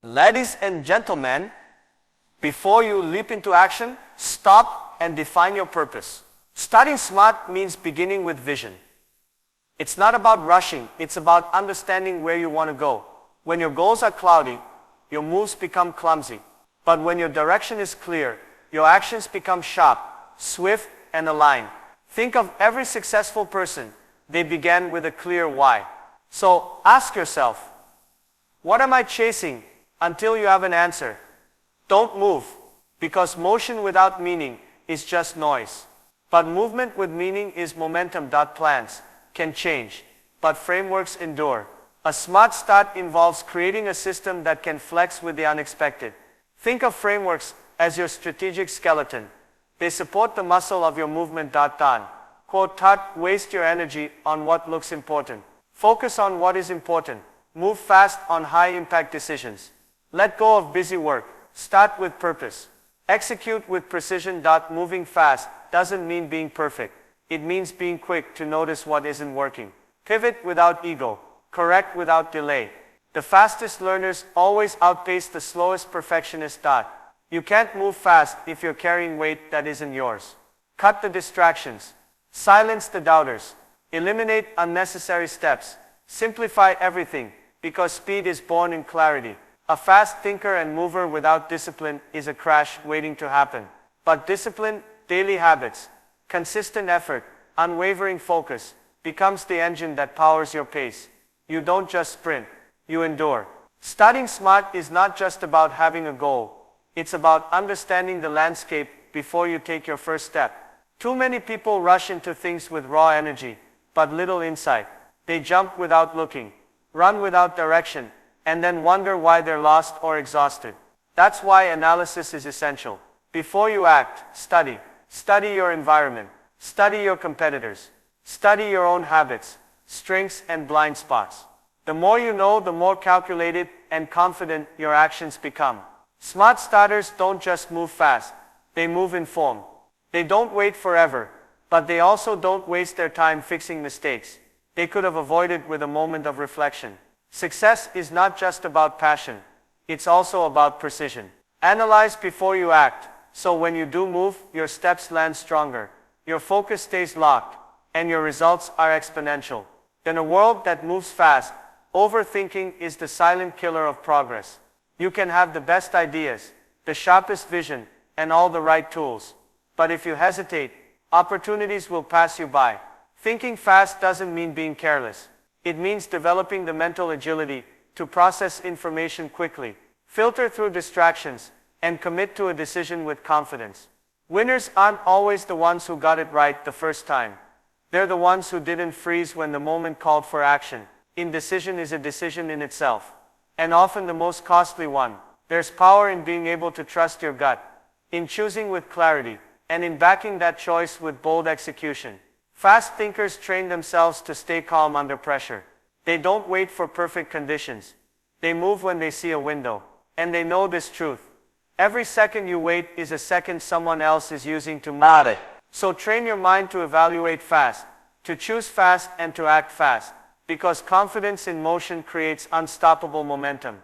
Ladies and gentlemen, before you leap into action, stop and define your purpose. Starting smart means beginning with vision. It's not about rushing, it's about understanding where you want to go. When your goals are cloudy, your moves become clumsy. But when your direction is clear, your actions become sharp, swift, and aligned. Think of every successful person. They began with a clear why. So ask yourself, what am I chasing? Until you have an answer. Don't move, because motion without meaning is just noise. But movement with meaning is momentum. Plans can change, but frameworks endure. A smart start involves creating a system that can flex with the unexpected. Think of frameworks as your strategic skeleton. They support the muscle of your movement. Quote, waste your energy on what looks important. Focus on what is important. Move fast on high-impact decisions. Let go of busy work. Start with purpose. Execute with precision. Moving fast doesn't mean being perfect. It means being quick to notice what isn't working. Pivot without ego. Correct without delay. The fastest learners always outpace the slowest perfectionists. You can't move fast if you're carrying weight that isn't yours. Cut the distractions. Silence the doubters. Eliminate unnecessary steps. Simplify everything, because speed is born in clarity. A fast thinker and mover without discipline is a crash waiting to happen. But discipline, daily habits, consistent effort, unwavering focus, becomes the engine that powers your pace. You don't just sprint, you endure. Starting smart is not just about having a goal. It's about understanding the landscape before you take your first step. Too many people rush into things with raw energy, but little insight. They jump without looking, run without direction, and then wonder why they're lost or exhausted. That's why analysis is essential. Before you act, study. Study your environment. Study your competitors. Study your own habits, strengths, and blind spots. The more you know, the more calculated and confident your actions become. Smart starters don't just move fast, they move informed. They don't wait forever, but they also don't waste their time fixing mistakes they could have avoided with a moment of reflection. Success is not just about passion, it's also about precision. Analyze before you act, so when you do move, your steps land stronger, your focus stays locked, and your results are exponential. In a world that moves fast, overthinking is the silent killer of progress. You can have the best ideas, the sharpest vision, and all the right tools. But if you hesitate, opportunities will pass you by. Thinking fast doesn't mean being careless. It means developing the mental agility to process information quickly, filter through distractions, and commit to a decision with confidence. Winners aren't always the ones who got it right the first time. They're the ones who didn't freeze when the moment called for action. Indecision is a decision in itself, and often the most costly one. There's power in being able to trust your gut, in choosing with clarity, and in backing that choice with bold execution. Fast thinkers train themselves to stay calm under pressure. They don't wait for perfect conditions. They move when they see a window. And they know this truth. Every second you wait is a second someone else is using to move. So train your mind to evaluate fast, to choose fast, and to act fast. Because confidence in motion creates unstoppable momentum.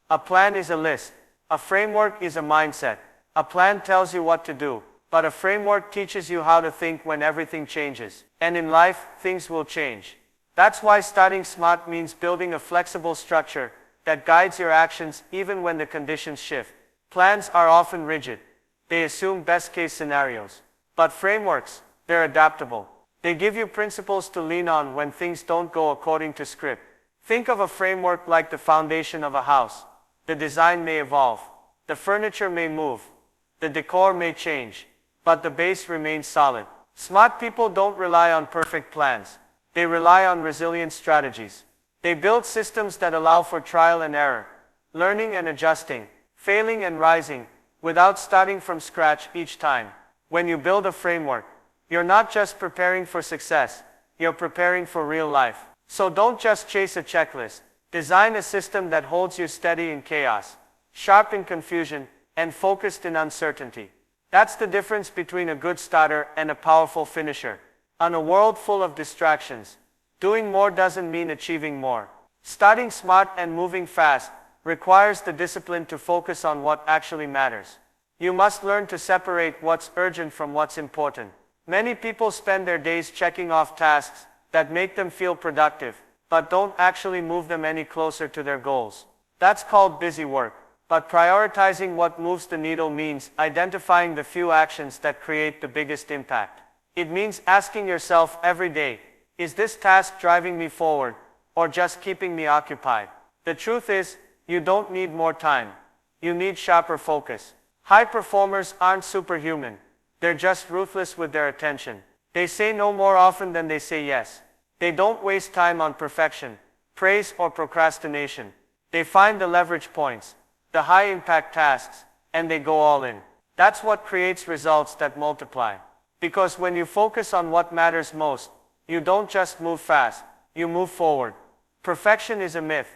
A plan is a list. A framework is a mindset. A plan tells you what to do, but a framework teaches you how to think when everything changes. And in life, things will change. That's why starting smart means building a flexible structure that guides your actions even when the conditions shift. Plans are often rigid. They assume best-case scenarios. But frameworks, they're adaptable. They give you principles to lean on when things don't go according to script. Think of a framework like the foundation of a house. The design may evolve. The furniture may move. The decor may change. But the base remains solid. Smart people don't rely on perfect plans. They rely on resilient strategies. They build systems that allow for trial and error, learning and adjusting, failing and rising, without starting from scratch each time. When you build a framework, you're not just preparing for success, you're preparing for real life. So don't just chase a checklist. Design a system that holds you steady in chaos, sharp in confusion, and focused in uncertainty. That's the difference between a good starter and a powerful finisher. In a world full of distractions, doing more doesn't mean achieving more. Starting smart and moving fast requires the discipline to focus on what actually matters. You must learn to separate what's urgent from what's important. Many people spend their days checking off tasks that make them feel productive, but don't actually move them any closer to their goals. That's called busy work. But prioritizing what moves the needle means identifying the few actions that create the biggest impact. It means asking yourself every day, is this task driving me forward, or just keeping me occupied? The truth is, you don't need more time. You need sharper focus. High performers aren't superhuman. They're just ruthless with their attention. They say no more often than they say yes. They don't waste time on perfection, praise, or procrastination. They find the leverage points, the high-impact tasks, and they go all in. That's what creates results that multiply. Because when you focus on what matters most, you don't just move fast, you move forward. Perfection is a myth,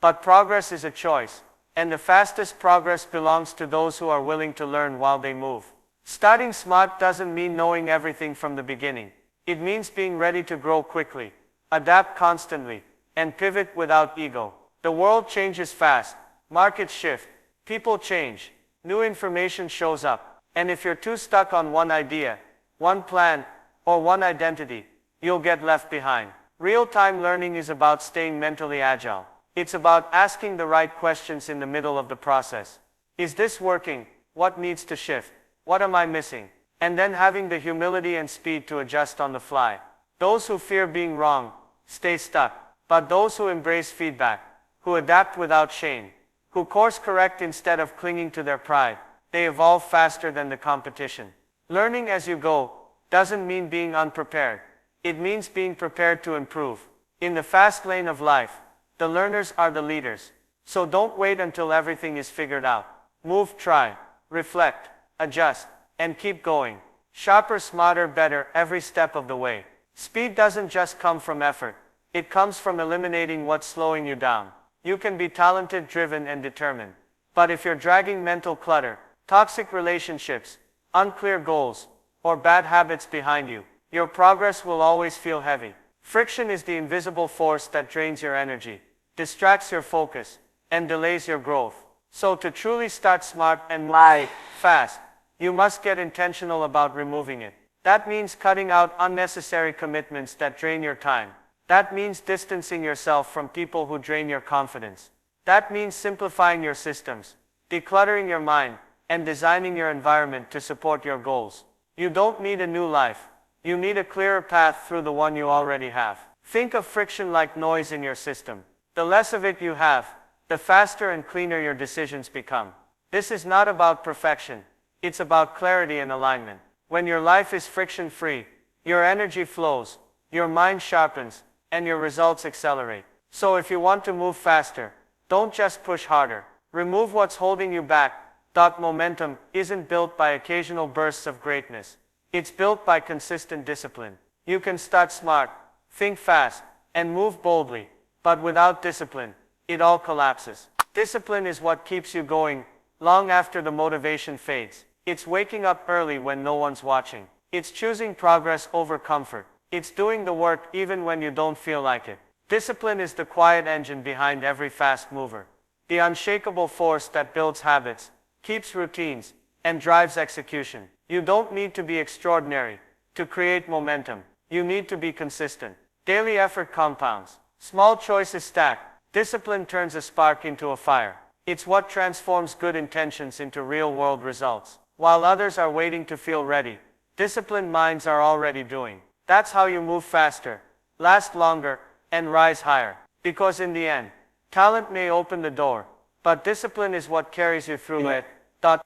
but progress is a choice, and the fastest progress belongs to those who are willing to learn while they move. Starting smart doesn't mean knowing everything from the beginning. It means being ready to grow quickly, adapt constantly, and pivot without ego. The world changes fast, markets shift, people change, new information shows up, and if you're too stuck on one idea, one plan, or one identity, you'll get left behind. Real-time learning is about staying mentally agile. It's about asking the right questions in the middle of the process. Is this working? What needs to shift? What am I missing? And then having the humility and speed to adjust on the fly. Those who fear being wrong stay stuck, but those who embrace feedback, who adapt without shame, who course correct instead of clinging to their pride, they evolve faster than the competition. Learning as you go doesn't mean being unprepared. It means being prepared to improve. In the fast lane of life, the learners are the leaders. So don't wait until everything is figured out. Move, try, reflect, adjust, and keep going. Sharper, smarter, better every step of the way. Speed doesn't just come from effort. It comes from eliminating what's slowing you down. You can be talented, driven, and determined. But if you're dragging mental clutter, toxic relationships, unclear goals, or bad habits behind you, your progress will always feel heavy. Friction is the invisible force that drains your energy, distracts your focus, and delays your growth. So to truly start smart and move fast, you must get intentional about removing it. That means cutting out unnecessary commitments that drain your time. That means distancing yourself from people who drain your confidence. That means simplifying your systems, decluttering your mind, and designing your environment to support your goals. You don't need a new life. You need a clearer path through the one you already have. Think of friction like noise in your system. The less of it you have, the faster and cleaner your decisions become. This is not about perfection. It's about clarity and alignment. When your life is friction-free, your energy flows, your mind sharpens, and your results accelerate. So if you want to move faster, don't just push harder. Remove what's holding you back. Momentum isn't built by occasional bursts of greatness. It's built by consistent discipline. You can start smart, think fast, and move boldly, but without discipline, it all collapses. Discipline is what keeps you going long after the motivation fades. It's waking up early when no one's watching. It's choosing progress over comfort. It's doing the work even when you don't feel like it. Discipline is the quiet engine behind every fast mover. The unshakable force that builds habits, keeps routines, and drives execution. You don't need to be extraordinary to create momentum. You need to be consistent. Daily effort compounds. Small choices stack. Discipline turns a spark into a fire. It's what transforms good intentions into real-world results. While others are waiting to feel ready, disciplined minds are already doing. That's how you move faster, last longer, and rise higher. Because in the end, talent may open the door, but discipline is what carries you through it.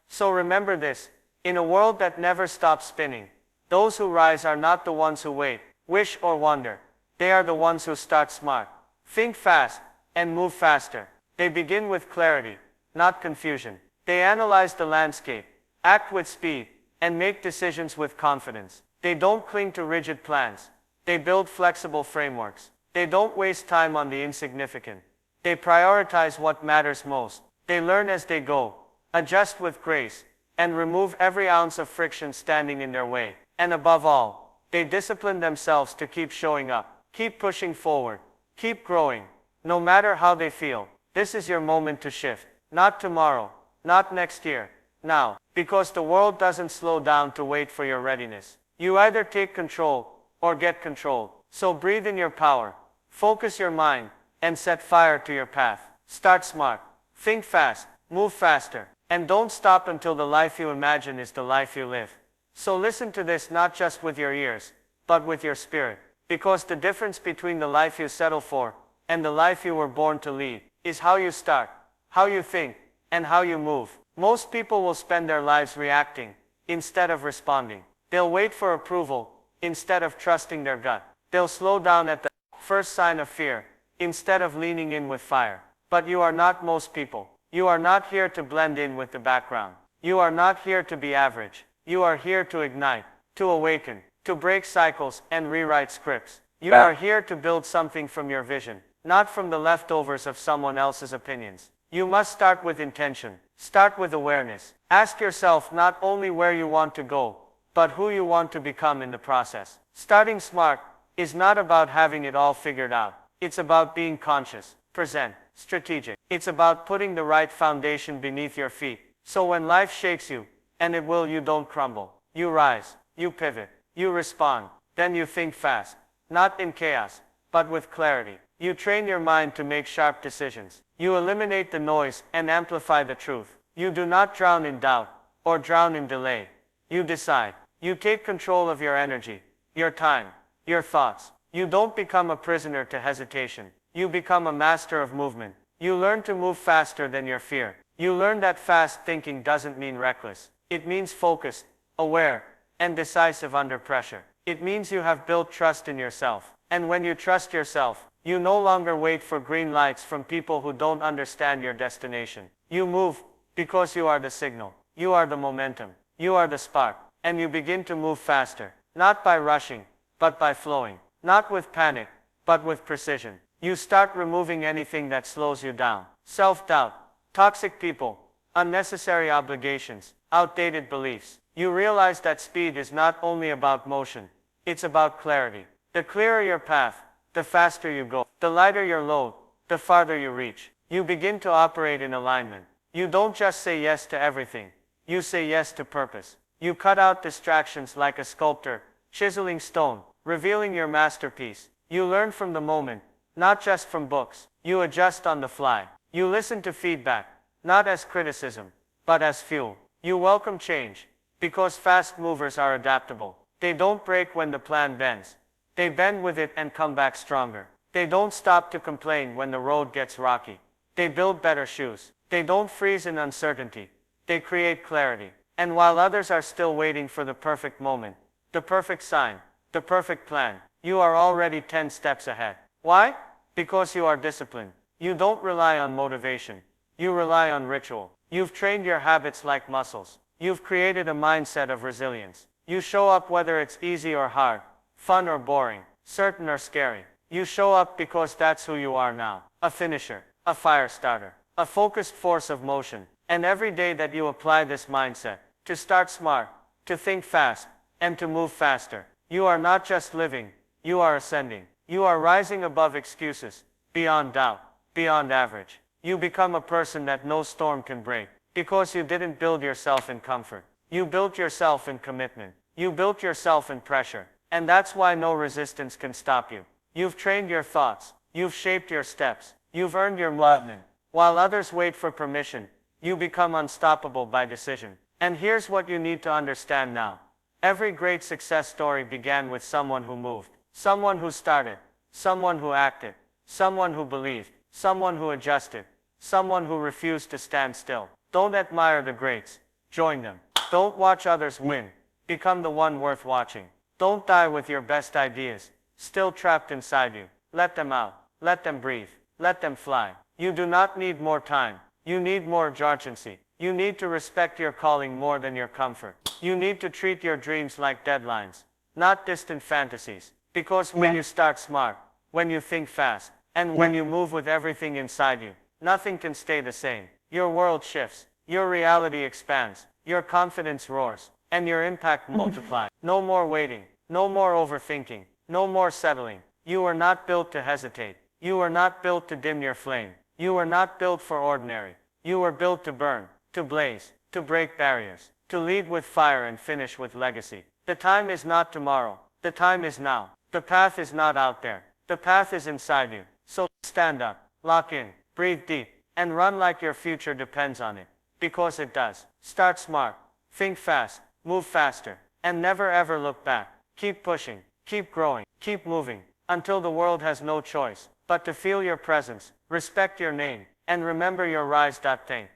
So remember this, in a world that never stops spinning, those who rise are not the ones who wait, wish, or wonder. They are the ones who start smart, think fast, and move faster. They begin with clarity, not confusion. They analyze the landscape, act with speed, and make decisions with confidence. They don't cling to rigid plans. They build flexible frameworks. They don't waste time on the insignificant. They prioritize what matters most. They learn as they go, adjust with grace, and remove every ounce of friction standing in their way. And above all, they discipline themselves to keep showing up, keep pushing forward, keep growing, no matter how they feel. This is your moment to shift. Not tomorrow, not next year, now. Because the world doesn't slow down to wait for your readiness. You either take control or get controlled. So breathe in your power, focus your mind, and set fire to your path. Start smart, think fast, move faster, and don't stop until the life you imagine is the life you live. So listen to this not just with your ears, but with your spirit. Because the difference between the life you settle for and the life you were born to lead is how you start, how you think, and how you move. Most people will spend their lives reacting instead of responding. They'll wait for approval instead of trusting their gut. They'll slow down at the first sign of fear instead of leaning in with fire. But you are not most people. You are not here to blend in with the background. You are not here to be average. You are here to ignite, to awaken, to break cycles and rewrite scripts. You are here to build something from your vision, not from the leftovers of someone else's opinions. You must start with intention. Start with awareness. Ask yourself not only where you want to go, but who you want to become in the process. Starting smart is not about having it all figured out. It's about being conscious, present, strategic. It's about putting the right foundation beneath your feet. So when life shakes you, and it will, you don't crumble. You rise, you pivot, you respond. Then you think fast, not in chaos, but with clarity. You train your mind to make sharp decisions. You eliminate the noise and amplify the truth. You do not drown in doubt or drown in delay. You decide. You take control of your energy, your time, your thoughts. You don't become a prisoner to hesitation. You become a master of movement. You learn to move faster than your fear. You learn that fast thinking doesn't mean reckless. It means focused, aware, and decisive under pressure. It means you have built trust in yourself. And when you trust yourself, you no longer wait for green lights from people who don't understand your destination. You move because you are the signal. You are the momentum. You are the spark. And you begin to move faster, not by rushing, but by flowing. Not with panic, but with precision. You start removing anything that slows you down. Self-doubt, toxic people, unnecessary obligations, outdated beliefs. You realize that speed is not only about motion, it's about clarity. The clearer your path, the faster you go. The lighter your load, the farther you reach. You begin to operate in alignment. You don't just say yes to everything. You say yes to purpose. You cut out distractions like a sculptor, chiseling stone, revealing your masterpiece. You learn from the moment, not just from books. You adjust on the fly. You listen to feedback, not as criticism, but as fuel. You welcome change, because fast movers are adaptable. They don't break when the plan bends. They bend with it and come back stronger. They don't stop to complain when the road gets rocky. They build better shoes. They don't freeze in uncertainty. They create clarity. And while others are still waiting for the perfect moment, the perfect sign, the perfect plan, you are already 10 steps ahead. Why? Because you are disciplined. You don't rely on motivation. You rely on ritual. You've trained your habits like muscles. You've created a mindset of resilience. You show up whether it's easy or hard, fun or boring, certain or scary. You show up because that's who you are now. A finisher, a fire starter, a focused force of motion. And every day that you apply this mindset, to start smart, to think fast, and to move faster, you are not just living, you are ascending. You are rising above excuses, beyond doubt, beyond average. You become a person that no storm can break, because you didn't build yourself in comfort. You built yourself in commitment. You built yourself in pressure. And that's why no resistance can stop you. You've trained your thoughts. You've shaped your steps. You've earned your enlightenment. While others wait for permission, you become unstoppable by decision. And here's what you need to understand now. Every great success story began with someone who moved, someone who started, someone who acted, someone who believed, someone who adjusted, someone who refused to stand still. Don't admire the greats. Join them. Don't watch others win. Become the one worth watching. Don't die with your best ideas still trapped inside you. Let them out. Let them breathe. Let them fly. You do not need more time. You need more urgency. You need to respect your calling more than your comfort. You need to treat your dreams like deadlines, not distant fantasies. Because when you start smart, when you think fast, and when you move with everything inside you, nothing can stay the same. Your world shifts. Your reality expands. Your confidence roars. And your impact multiplies. No more waiting. No more overthinking. No more settling. You are not built to hesitate. You are not built to dim your flame. You were not built for ordinary. You were built to burn, to blaze, to break barriers, to lead with fire and finish with legacy. The time is not tomorrow. The time is now. The path is not out there. The path is inside you. So stand up, lock in, breathe deep, and run like your future depends on it. Because it does. Start smart, think fast, move faster, and never ever look back. Keep pushing, keep growing, keep moving, until the world has no choice but to feel your presence, respect your name, and remember your rise. Thing.